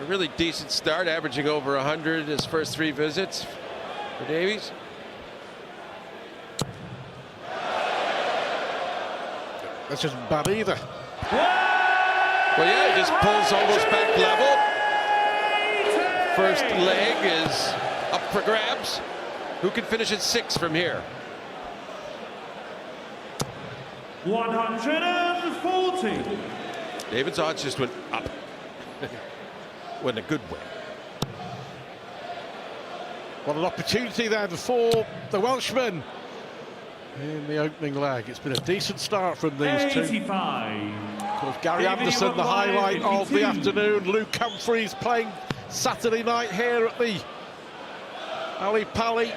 really decent start, averaging over 100 his first 3 visits for Davies. This isn't bad either. Well, yeah, he just pulls almost back level. First leg is up for grabs. Who can finish at 6 from here? 140. David's odds just went up. Went a good way. What an opportunity there for the Welshman in the opening leg. It's been a decent start from these 85. two. Of course, Gary Anderson, the highlight of the afternoon. Luke Humphreys playing Saturday night here at the Ali Pali.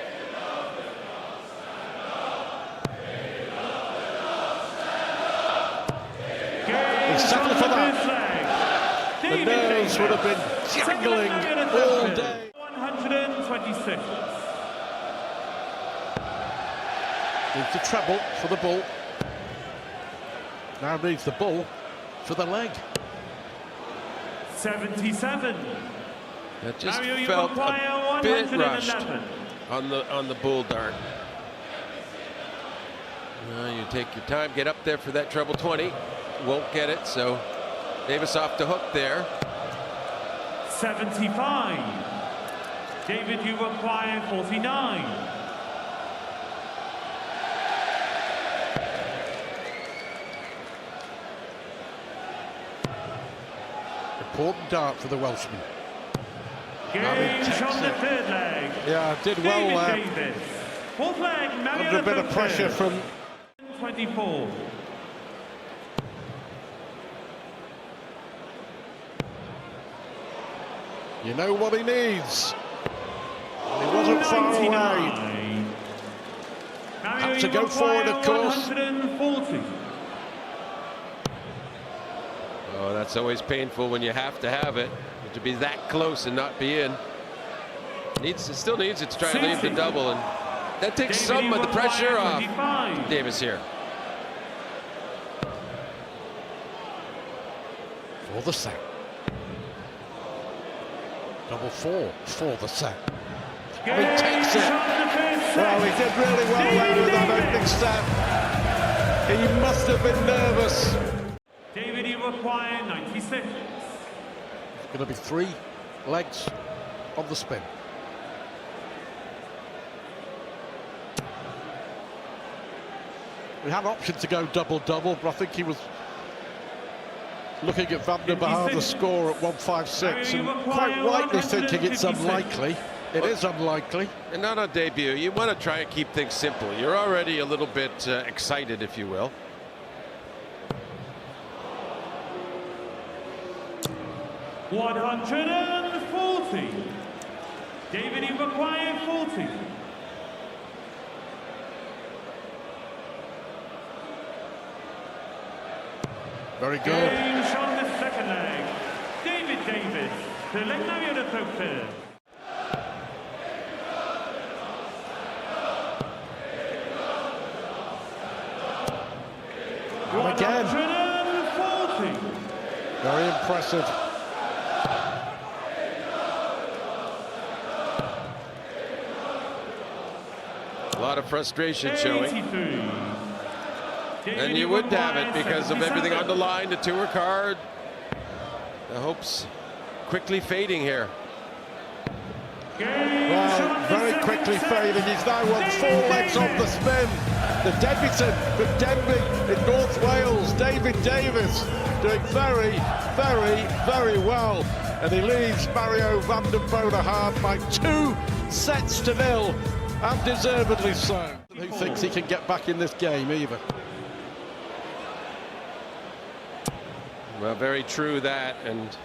He's settled for that. The nerves would have been jangling all day. 126. Needs the treble for the bull. Now needs the bull for the leg. 77. That just Now you felt require a bit 111. rushed on the bull dart. You take your time, get up there for that treble 20. Won't get it, so Davis off the hook there. 75. David, you require 49. Important dart for the Welshman. Gage on the third leg. Yeah, did well David there. Davis. Fourth leg, Under a bit of pressure from 24. You know what he needs. He wasn't far away. Had to go forward, of course. 140. Oh, that's always painful when you have to have it. To be that close and not be in. It still needs it to try and leave the double, and that takes some of the pressure off Davis here. For the set. Double 4 for the set. And he takes it. Well, he did really well there with that opening step. He must have been nervous. David, you require 96. It's going to be 3 legs on the spin. We had an option to go double-double, but I think he was looking at Vandenbogaerde's score at 156 and quite rightly thinking it's unlikely. It is unlikely. And not on debut. You want to try and keep things simple. You're already a little bit excited, if you will. $140. David, you require 40. Very good. Gage on the second leg. David Davis. The leg now you're the third. And again. 140. Very impressive. A lot of frustration showing. 83. And you would have it because of everything on the line, the tour card. The hopes quickly fading here. Well, very quickly fading. He's now won 4 legs on the spin. The debutant from Denbigh in North Wales, David Davis, doing very, very, very well. And he leaves Mario Vandenbogaerde by 2 sets to 0, and deservedly so. Who thinks he can get back in this game either? Well, very true that, and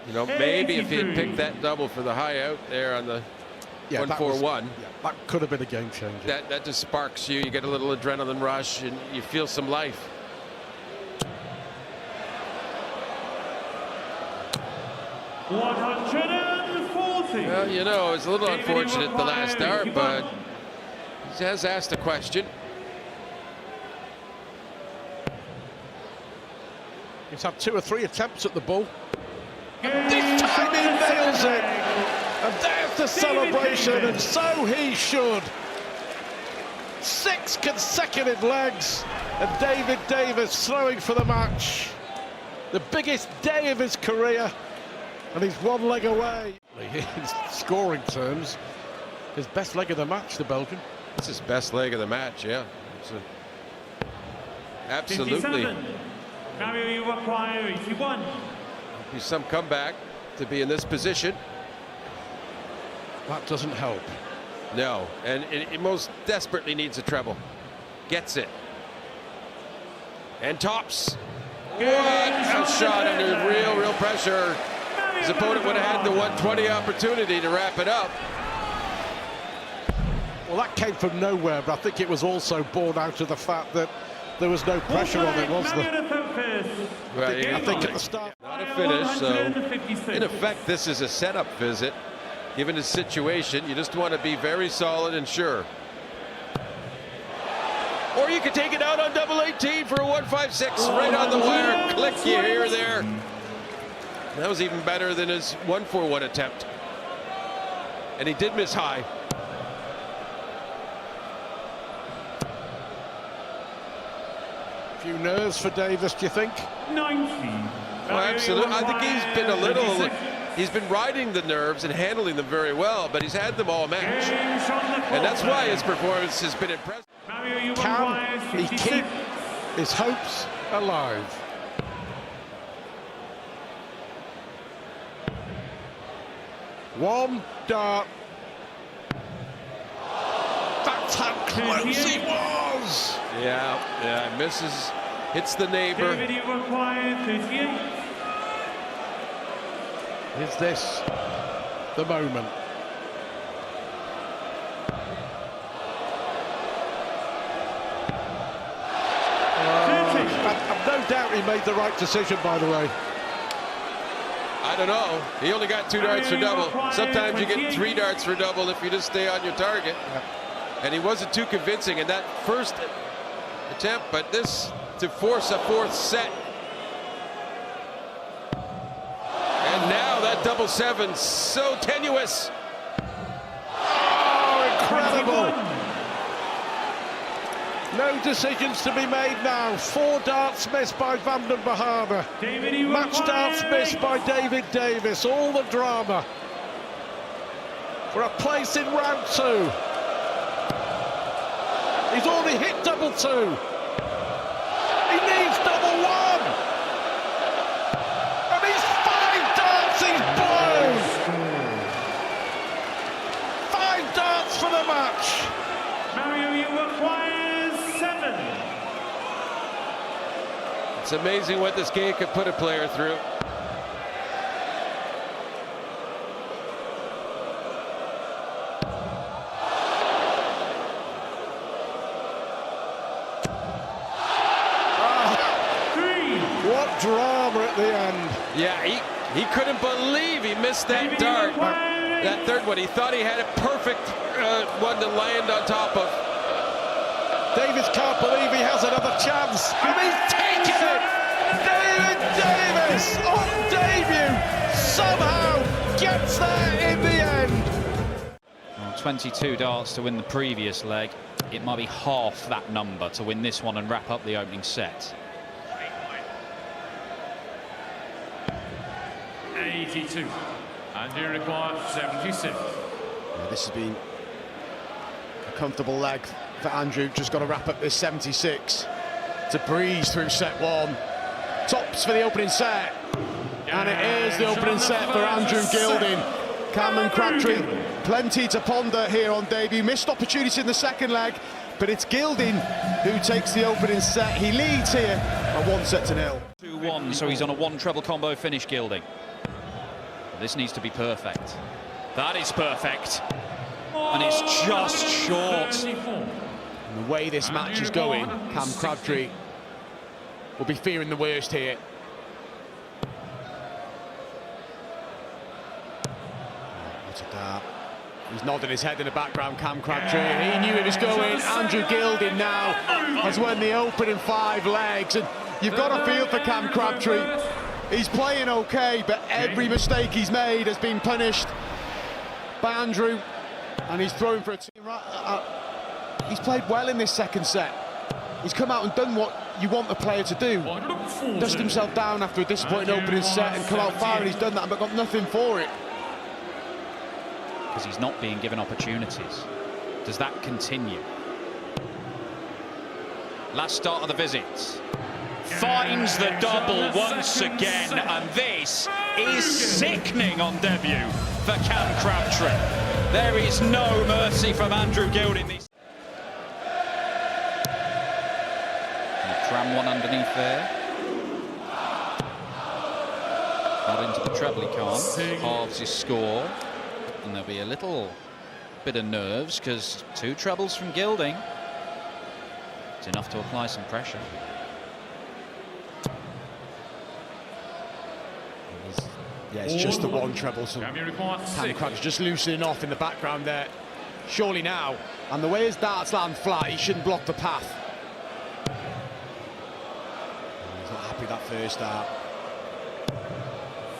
you know, maybe if he had picked that double for the high out there on the 141, that could have been a game changer. That just sparks you. You get a little adrenaline rush, and you feel some life. $140. Well, you know, it's a little unfortunate the last dart, but he has asked a question. He's had 2 or 3 attempts at the bull. This time he nails it. And there's the celebration, and so he should. 6 consecutive legs, and David Davies throwing for the match. The biggest day of his career, and he's 1 leg away. In scoring terms, his best leg of the match, the Belgian. It's his best leg of the match, yeah. Absolutely. 57. Now you require 81. He's some comeback to be in this position. That doesn't help. No, and it most desperately needs a treble. Gets it. And tops. What a shot under real pressure. His opponent would have had the 120 opportunity to wrap it up. Well, that came from nowhere, but I think it was also born out of the fact that there was no pressure on it, was there? Well, I think at the start. Not a finish, so in effect this is a setup visit. Given his situation, you just want to be very solid and sure. Or you could take it out on double 18 for a 156 right on the wire. Click you here, there. That was even better than his 141 attempt. And he did miss high. Few nerves for Davies, do you think? 90. Well, absolutely. I think he's been a little. He's been riding the nerves and handling them very well, but he's had them all match. And that's why his performance has been impressive. Can he keep his hopes alive? One dart. That's how close he was. Yeah, misses, hits the neighbor. David, you require 38. Is this the moment? I've no doubt he made the right decision, by the way. I don't know. He only got 2 darts for double. Sometimes you get 3 darts for double if you just stay on your target. And he wasn't too convincing in that first attempt, but this to force a 4th set. And now that double 7, so tenuous. Oh, incredible. No decisions to be made now. 4 darts missed by Vandenbogaerde. Match darts missed by David Davies. All the drama for a place in round 2. He's already hit double 2. He needs double 1. And he's 5 darts he's blown. 5 darts for the match. Mario, you require 7. It's amazing what this game could put a player through. What drama at the end. Yeah, he couldn't believe he missed that dart. That third one, he thought he had a perfect one to land on top of. Davies can't believe he has another chance, and he's taken it! David Davies, on debut, somehow gets there in the end. Well, 22 darts to win the previous leg. It might be half that number to win this one and wrap up the opening set. 82. And you require 76. Yeah, this has been a comfortable leg for Andrew. Just got to wrap up this 76 to breeze through set 1. Tops for the opening set. And it is the opening set for Andrew Gilding. Cameron Crabtree, plenty to ponder here on debut. Missed opportunity in the second leg, but it's Gilding who takes the opening set. He leads here at 1-0. 2-1, so he's on a 1 treble combo finish, Gilding. This needs to be perfect. That is perfect. And it's just short. And the way this match is going, Cam Crabtree will be fearing the worst here. What a dart. He's nodding his head in the background, Cam Crabtree. He knew it was going. Andrew Gilding now has won the opening 5 legs. And you've got to feel for Cam Crabtree. He's playing okay, but every mistake he's made has been punished by Andrew, and he's thrown for a team. He's played well in this second set. He's come out and done what you want a player to do. Dust himself down after a disappointing opening set and come out firing. He's done that, but got nothing for it. Because he's not being given opportunities. Does that continue? Last start of the visit. Finds the double once again, and this is sickening on debut for Cam Crabtree. There is no mercy from Andrew Gilding. Cram one underneath there. Not into the treble, he can't. Halves his score. And there'll be a little bit of nerves because 2 trebles from Gilding. It's enough to apply some pressure. Yeah, it's just the one treble. So Cam Crabtree's just loosening off in the background there. Surely now, and the way his darts land flat, he shouldn't block the path. He's not happy that first dart.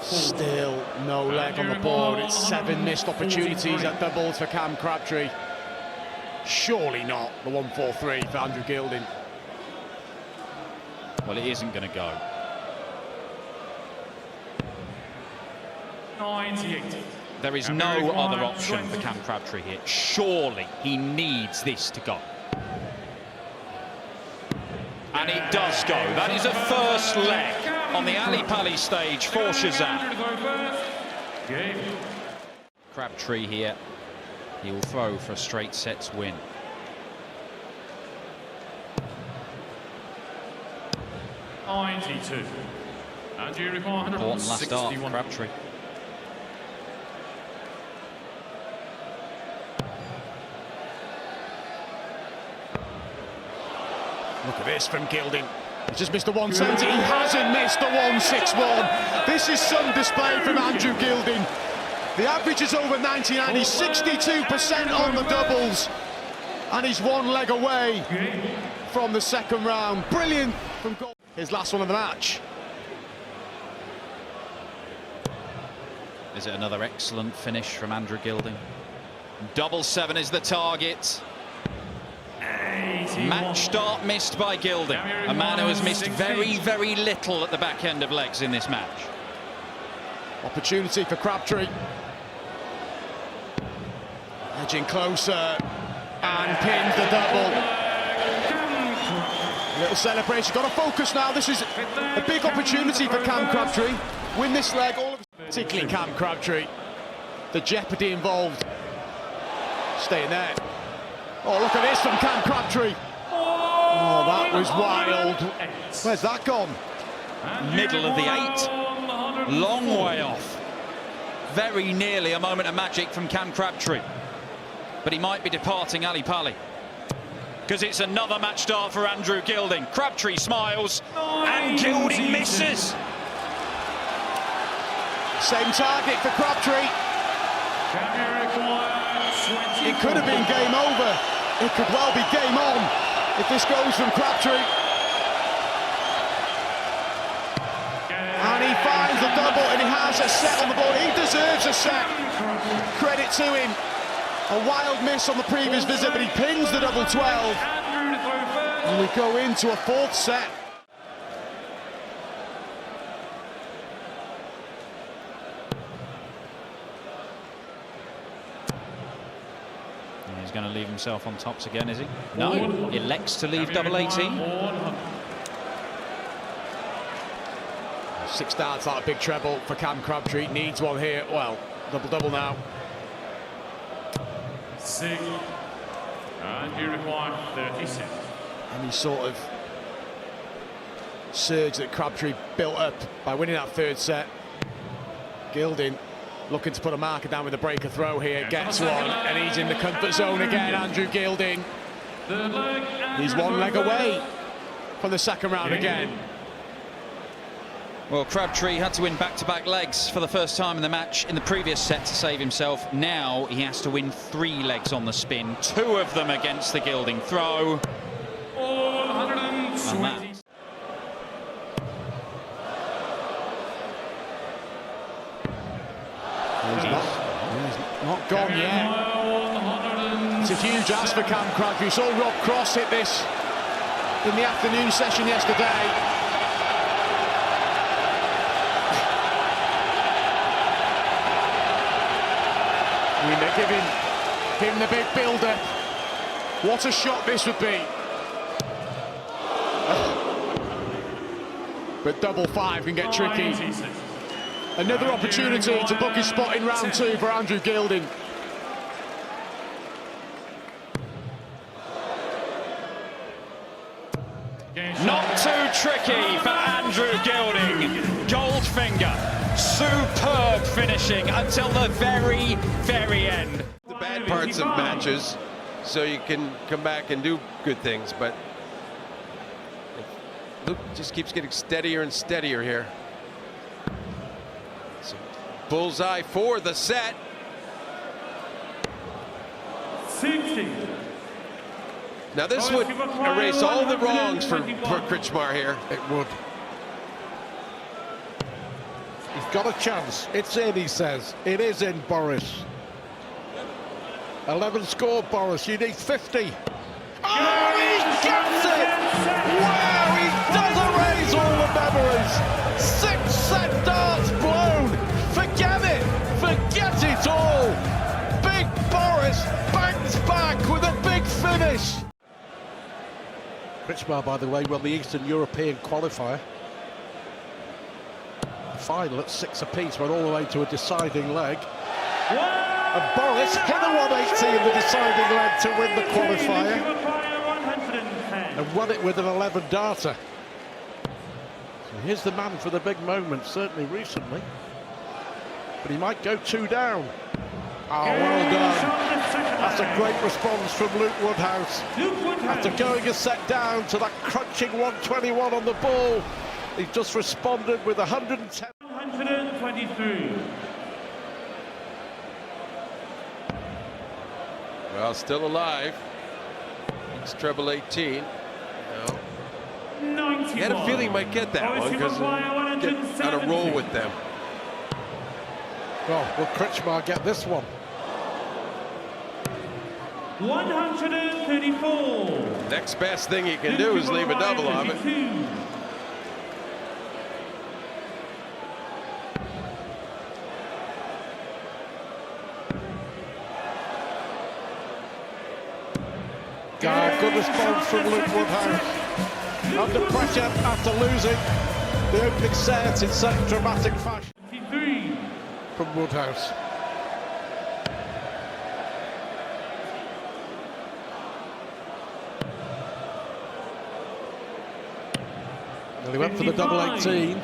Still no leg on the board. It's 7 missed opportunities at doubles for Cam Crabtree. Surely not the 1-4-3 for Andrew Gilding. Well, it isn't going to go. 98. There is no other option for Cam Crabtree here. Surely he needs this to go. And it does go. That is a first leg on the Ali Pali stage for Shazam. Crabtree here. He will throw for a straight sets win. Important last start for Crabtree. Look at this from Gilding. He's just missed the 170. He hasn't missed the 161. This is some display from Andrew Gilding. The average is over 99. He's 62% on the doubles. And he's 1 leg away from the second round. Brilliant from goal. His last one of the match. Is it another excellent finish from Andrew Gilding? Double 7 is the target. Match start missed by Gilding, a man who has missed very, very little at the back end of legs in this match. Opportunity for Crabtree. Edging closer and pins the double. Little celebration. Got to focus now. This is a big opportunity for Cam Crabtree. Win this leg, all of it. Particularly Cam Crabtree. The jeopardy involved. Staying there. Oh, look at this from Cam Crabtree. Oh, that was wild. Where's that gone? Middle of the 8. Long way off. Very nearly a moment of magic from Cam Crabtree. But he might be departing Ali Pali. Because it's another match start for Andrew Gilding. Crabtree smiles and Gilding misses. Same target for Crabtree. It could have been game over. It could well be game on if this goes from Crabtree. And he finds the double, and he has a set on the board. He deserves a set. Credit to him. A wild miss on the previous visit, but he pins the double 12. And we go into a 4th set. He's going to leave himself on tops again, is he? No, elects to leave double 18. 6 darts out a big treble for Cam Crabtree. Needs one here. Well, double now. 6. And you require 36. Any sort of surge that Crabtree built up by winning that 3rd set. Gilding looking to put a marker down with a breaker throw here. Gets one, and he's in the comfort zone again, Andrew Gilding. He's 1 leg away from the second round again. Well, Crabtree had to win back-to-back legs for the first time in the match in the previous set to save himself. Now he has to win 3 legs on the spin, 2 of them against the Gilding throw. And that He's not gone yet. It's a huge ask for Crabtree. You saw Rob Cross hit this in the afternoon session yesterday. I mean, they're giving him the big build-up. What a shot this would be. But double five can get tricky. Another opportunity to book his spot in round two for Andrew Gilding. Not too tricky for Andrew Gilding. Goldfinger, superb finishing until the very, very end. The bad parts of matches, so you can come back and do good things, but Luke just keeps getting steadier and steadier here. So, bullseye for the set. 60. Now this would erase all the wrongs for Krcmar here. It would. He's got a chance. It's in, he says. It is in, Boris. 11 score, Boris. You need 50. Oh, he gets it! Wow, he does erase all the memories. 6 set darts blown. Forget it. Forget it all. Big Boris bangs back with a big finish. Krcmar, by the way, won the Eastern European qualifier. The final at 6 apiece, went all the way to a deciding leg. And Boris hit a 180 in the deciding leg to win the qualifier. And won it with an 11-darter. So here's the man for the big moment, certainly recently. But he might go 2 down. Oh, well done. That's a great response from Luke Woodhouse. After going a set down to that crunching 121 on the ball, he just responded with 110. 123. Well, still alive. It's treble 18. No. 91. He had a feeling he might get that one because he get on a roll with them. Oh, will Krcmar get this one? 134. Next best thing he can do is leave a double of it. Good response from Luke Woodhouse. Under pressure after losing the opening set in such dramatic fashion. 53. From Woodhouse. Well, he went for the double 18.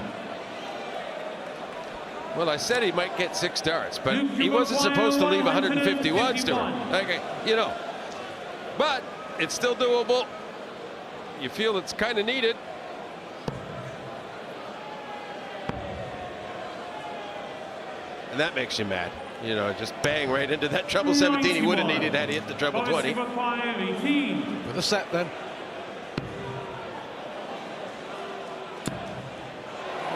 Well, I said he might get 6 darts, but he wasn't supposed to leave 151s to him. Okay, you know. But it's still doable. You feel it's kind of needed. And that makes you mad. You know, just bang right into that treble 17 he would have needed had he hit the treble 20. With a set then.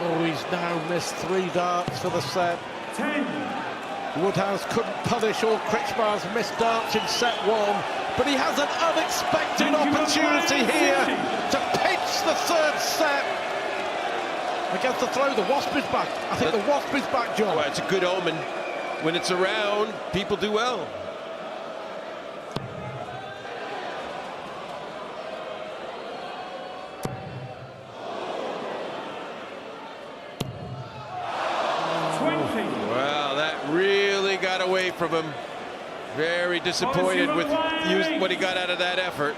Oh, he's now missed 3 darts for the set. 10. Woodhouse couldn't punish all Krcmar's missed darts in set 1, but he has an unexpected opportunity here to pinch the 3rd set. Against the throw, the Wasp is back. I think the Wasp is back, John. Well, it's a good omen. When it's around, people do well. Well, that really got away from him. Very disappointed with what he got out of that effort.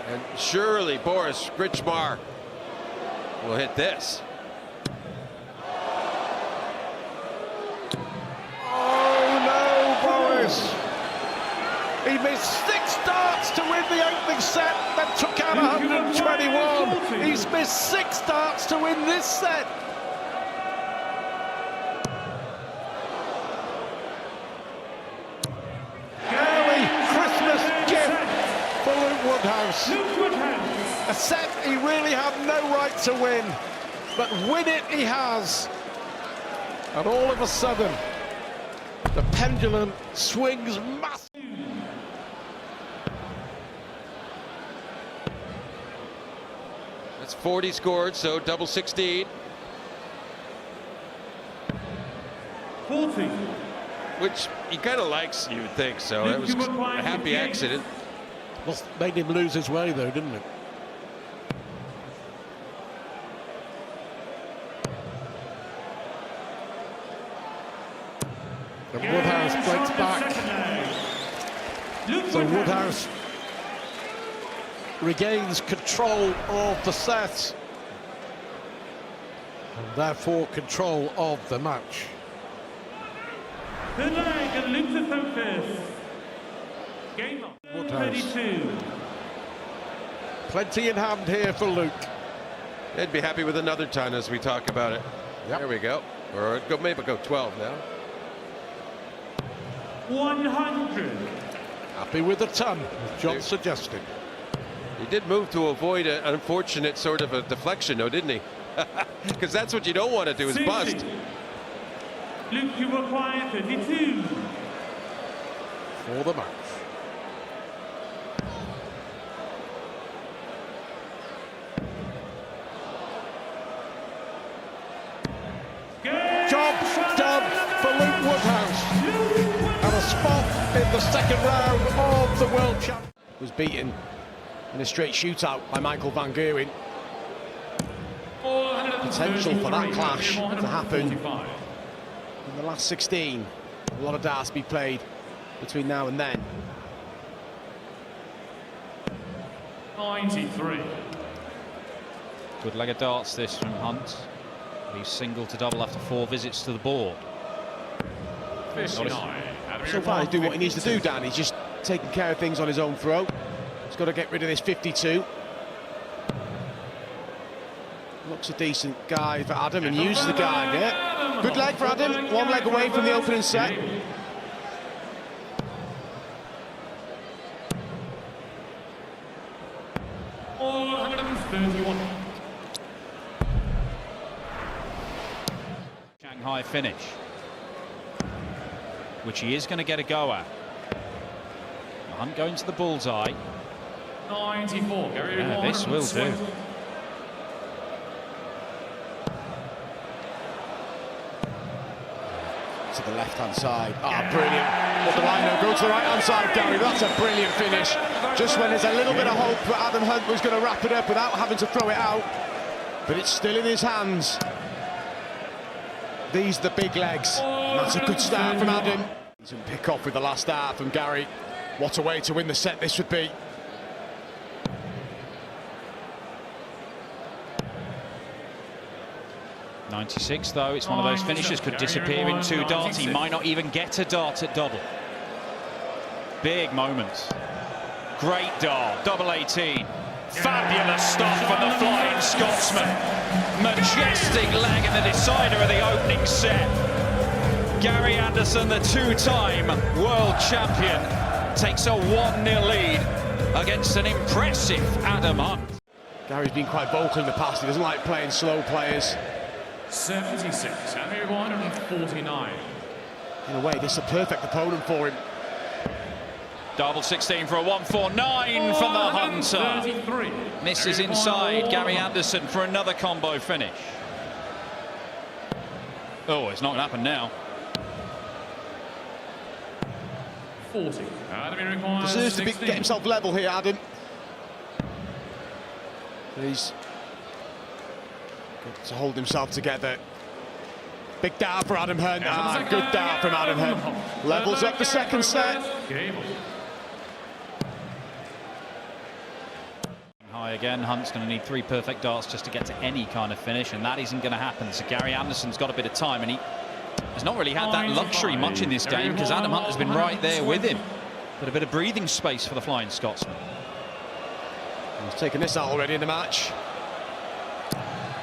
And surely Boris Krcmar will hit this. Oh no, Boris! He missed 6 darts to win the opening set, then took out 121. He's missed 6 darts to win this set. Woodhouse. A set he really had no right to win, but win it he has. And all of a sudden, the pendulum swings massive. That's 40 scored, so double 16. 40. Which he kind of likes, you would think. So that was a happy accident. Well, made him lose his way, though, didn't it? And Woodhouse breaks back. So Woodhouse regains control of the set. And therefore control of the match. The leg and Luke to focus. Game on. Woodhouse. 32. Plenty in hand here for Luke. They'd be happy with another ton as we talk about it. Yep. There we go. Or maybe go 12 now. 100. Happy with the ton, as John suggested. He did move to avoid an unfortunate sort of a deflection, though, didn't he? Because that's what you don't want to do, is 60. bust. Luke, you require 32. For the match. Job done for Luke Woodhouse. And a spot in the second round of the World Championship. Was beaten in a straight shootout by Michael Vandenbogaerde. Potential for that clash to happen in the last 16. A lot of darts to be played between now and then. 93. Good leg of darts this from Hunt. He's single to double after 4 visits to the board. 59. So far, he's doing what he needs to do, Dan. He's just taking care of things on his own throw. He's got to get rid of this 52. Looks a decent guy for Adam and uses the guard, yeah. Good leg for Adam, 1 leg away from the opening set. Shanghai finish, which he is going to get a go at. Hunt going to the bullseye. 94. Yeah, this will do. To the left-hand side. Ah, brilliant. But the liner go to the right-hand side, Gary. That's a brilliant finish. Just when there's a little bit of hope that Adam Hunt was going to wrap it up without having to throw it out. But it's still in his hands. These are the big legs. And that's a good start from Adam. Some pick off with the last dart from Gary. What a way to win the set this would be. .96 though, it's one of those finishes, could disappear in 2 darts. He might not even get a dart at double. Big moments. Great dart, double 18. Fabulous stuff from the Flying Scotsman. Majestic leg in the decider of the opening set. Gary Anderson, the 2-time world champion, takes a 1-0 lead against an impressive Adam Hunt. Gary's been quite vocal in the past. He doesn't like playing slow players. 76. And 149. In a way, this is a perfect opponent for him. Double 16 for a 149 from the Hunter. 33. Misses inside. Gary Anderson for another combo finish. Oh, it's not going to happen now. 40. Deserves to get himself level here, Adam. He's got to hold himself together. Big dart for Adam Hunt. Ah, good dart from Adam Hunt. Levels up the second set. High again. Hunt's going to need 3 perfect darts just to get to any kind of finish, and that isn't going to happen. So Gary Anderson's got a bit of time, and he has not really had that luxury much in this game because Adam Hunt has been right there with him. But a bit of breathing space for the Flying Scotsman. He's taken this out already in the match.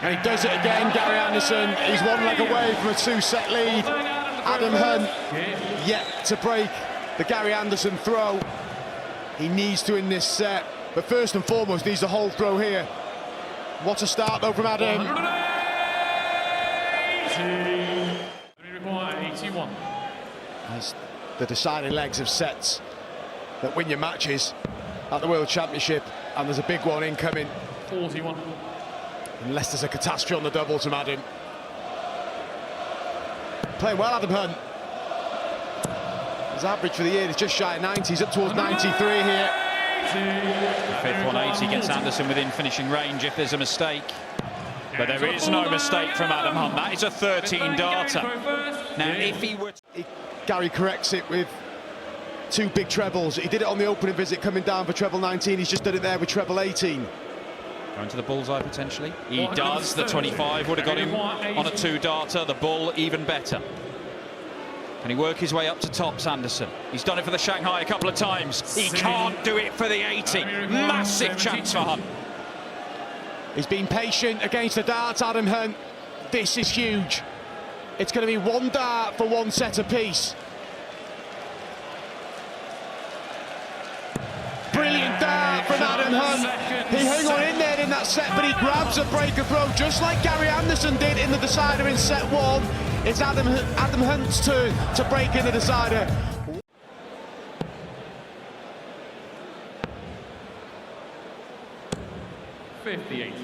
And he does it again, Gary Anderson. He's 1 leg away from a 2-set lead. Adam Hunt yet to break the Gary Anderson throw. He needs to in this set. But first and foremost, needs the whole throw here. What a start though from Adam. require 81. As the deciding legs of sets that win your matches at the World Championship, and there's a big one incoming. 41. Unless there's a catastrophe on the double to Adam. Playing well, Adam Hunt. His average for the year is just shy of 90, he's up towards 93 here. The fifth 180 gets Anderson within finishing range if there's a mistake. But there is no mistake from Adam Hunt. That is a 13-darter. Now, if he were... Gary corrects it with 2 big trebles. He did it on the opening visit coming down for treble 19. He's just done it there with treble 18. Going to the bullseye potentially. He does. The 25 would have got him on a 2-darter. The bull even better. Can he work his way up to tops, Anderson? He's done it for the Shanghai a couple of times. He can't do it for the 80. Massive chance for Hunt. He's been patient against the darts, Adam Hunt. This is huge. It's going to be 1 dart for 1 set apiece. Brilliant dart from Adam Hunt. He hung on in there in that set, but he grabs a breaker throw, just like Gary Anderson did in the decider in set 1. It's Adam Hunt's turn to break in the decider.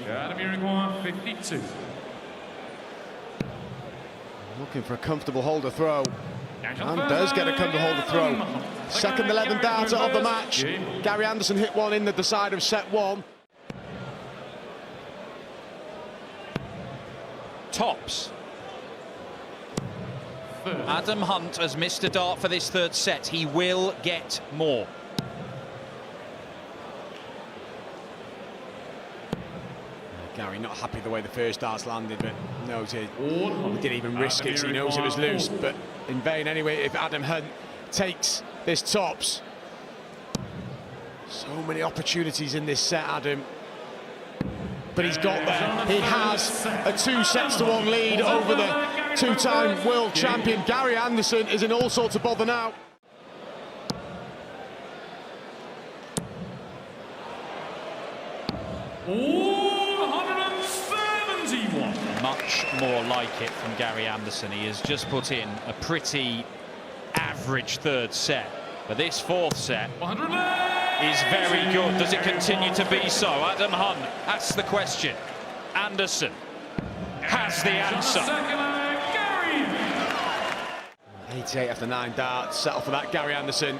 Adam, you require 52. Looking for a comfortable holder throw. And does get a comfortable holder throw. Second 11 darter of the match. Gary Anderson hit one in the decider of set 1. Tops. Adam Hunt has missed a dart for this 3rd set. He will get more. Gary not happy the way the first darts landed, but knows he didn't even risk it, so he knows it was loose, but in vain anyway if Adam Hunt takes this tops. So many opportunities in this set, Adam. But he's got there. He has a 2-1 lead over the 2-time world champion. Gary Anderson is in all sorts of bother now. Much more like it from Gary Anderson. He has just put in a pretty average 3rd set. But this 4th set is very good. Does it continue to be so? Adam Hunt asks the question. Anderson has the answer. 88 after 9 darts. Settle for that, Gary Anderson.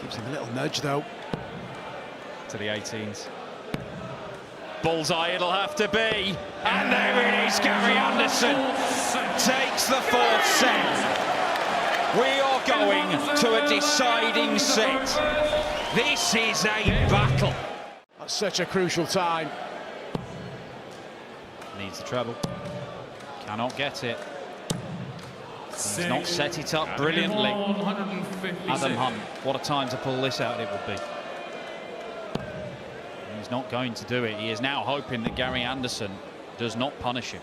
Gives him a little nudge though. To the 18s. Bullseye it'll have to be. And there it is, Gary Anderson takes the 4th set. We are going to a deciding set. This is a battle. At such a crucial time. Needs the treble. Cannot get it. He's not set it up brilliantly. Adam Hunt, what a time to pull this out it would be. He's not going to do it. He is now hoping that Gary Anderson does not punish him.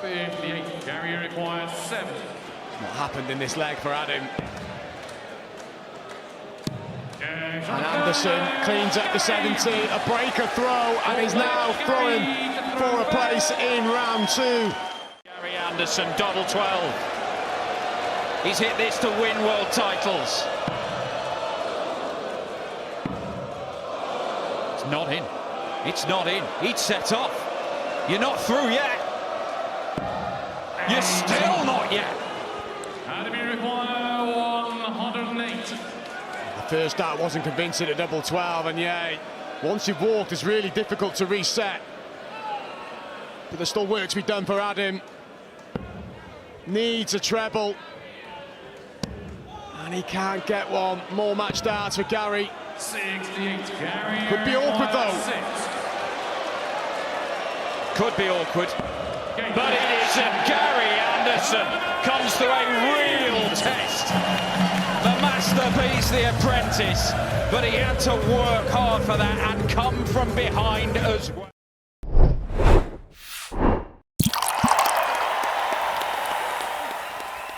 58, Gary requires 7. What happened in this leg for Adam? And Anderson cleans up the 70, a breaker throw, and is now throwing for a place in round 2. Gary Anderson, double 12. He's hit this to win world titles. It's not in. It's not in. He's set off. You're not through yet. You're still not yet. And we require 108. The first dart wasn't convincing at double 12, and yeah, once you've walked, it's really difficult to reset. But there's still work to be done for Adam. Needs a treble. And he can't get one. More match darts for Gary. 68, Gary. Could be awkward though. 6. Could be awkward. But it isn't. Gary Anderson comes through a real test. The masterpiece, the apprentice. But he had to work hard for that and come from behind as well.